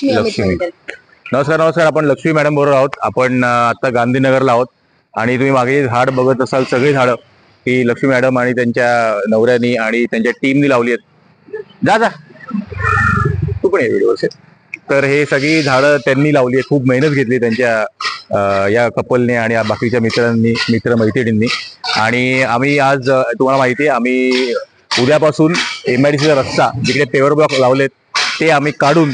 लक्ष्मी नमस्कार नमस्कार. आपण लक्ष्मी मॅडम बरोबर आहोत. आपण आता गांधीनगरला आहोत आणि तुम्ही मागे झाड बघत असाल, सगळी झाडं ही लक्ष्मी मॅडम आणि त्यांच्या नवऱ्यानी आणि त्यांच्या टीमनी लावली आहेत. जा जा तू पण ये व्हिडिओ. तर हे सगळी झाडं त्यांनी लावली आहेत. खूप मेहनत घेतली त्यांच्या या कपलने आणि बाकीच्या मित्र मैत्रिणींनी. आणि आम्ही आज तुम्हाला माहिती आहे, आम्ही उद्यापासून MIDCचा रस्ता जिकडे पेवर ब्लॉक लावलेत ते आम्ही काढून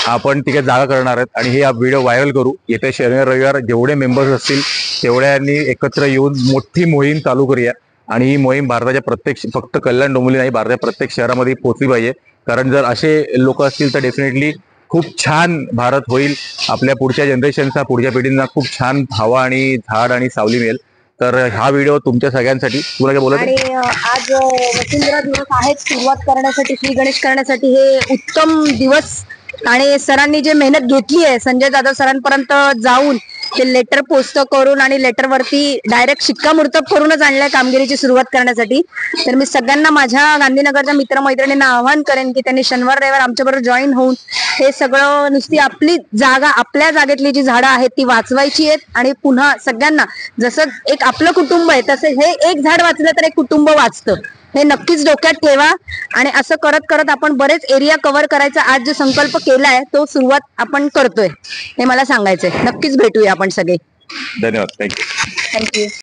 आपण तिकडे जागा करणार आहेत आणि हे व्हिडिओ व्हायरल करू. येत्या शनिवार रविवार जेवढे मेंबर्स असतील तेवढ्यांनी एकत्र येऊन मोठी मोहीम चालू करूया. आणि ही मोहीम भारताच्या प्रत्येक, फक्त कल्याण डोंबिवली नाही, भारताच्या प्रत्येक शहरामध्ये पोहोचली पाहिजे. कारण जर असे लोक असतील तर डेफिनेटली खूप छान भारत होईल. आपल्या पुढच्या जनरेशनचा, पुढच्या पिढींना खूप छान हवा आणि झाड आणि सावली मिळेल. तर हा व्हिडिओ तुमच्या सगळ्यांसाठी. तुला काय बोलत? आणि आज वसुंधरा दिवस आहे, सुरुवात करण्यासाठी, श्री गणेश करण्यासाठी हे उत्तम दिवस. आणि सरांनी जे मेहनत घेतली आहे संजय जाधव सरांपर्यंत जाऊन ते लेटर पोस्ट करून आणि लेटरवरती डायरेक्ट शिक्कामोर्तब करूनच आणलंय कामगिरीची सुरुवात करण्यासाठी. तर मी सगळ्यांना, माझ्या गांधीनगरच्या मित्रमैत्रिणींना आवाहन करेन की त्यांनी शनिवार रविवार आमच्याबरोबर जॉईन होऊन हे सगळं, नुसती आपली जागा, आपल्या जागेतली जी झाडं आहेत ती वाचवायची आहेत. आणि पुन्हा सगळ्यांना, जसं एक आपलं कुटुंब आहे तसं हे एक झाड वाचलं तर एक कुटुंब वाचतं, हे नक्कीच डोक्यात ठेवा. आणि असं करत करत आपण बरेच एरिया कव्हर करायचा आज जो संकल्प केलाय तो सुरुवात आपण करतोय, हे मला सांगायचंय. नक्कीच भेटूया आपण सगळे. धन्यवाद. थँक्यू.